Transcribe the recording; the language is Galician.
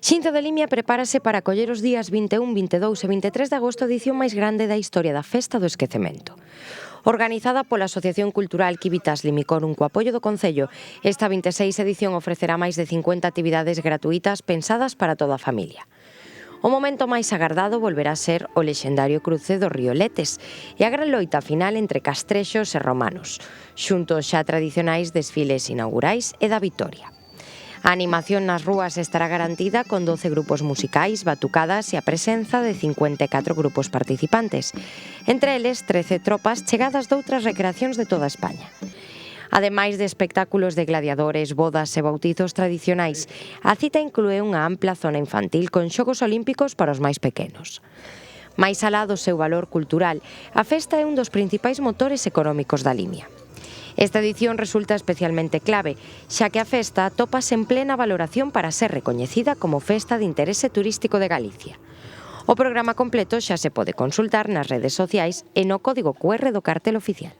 Xinzo de Limia prepárase para acoller os días 21, 22 e 23 de agosto a edición máis grande da historia da Festa do Esquecemento. Organizada pola Asociación Cultural Civitas Limicorum co apoio do Concello, esta 26 edición ofrecerá máis de 50 actividades gratuitas pensadas para toda a familia. O momento máis agardado volverá a ser o lexendario cruce do río Letes e a gran loita final entre castrexos e romanos, xunto aos xa tradicionais desfiles inaugurais e da Vitoria. A animación nas rúas estará garantida con 12 grupos musicais, batucadas e a presenza de 54 grupos participantes, entre eles 13 tropas chegadas doutras recreacións de toda España. Ademais de espectáculos de gladiadores, bodas e bautizos tradicionais, a cita inclúe unha ampla zona infantil con xogos olímpicos para os máis pequenos. Máis alá do seu valor cultural, a festa é un dos principais motores económicos da Limia. Esta edición resulta especialmente clave, xa que a festa atópase en plena valoración para ser recoñecida como Festa de Interese Turístico de Galicia. O programa completo xa se pode consultar nas redes sociais e no código QR do cartel oficial.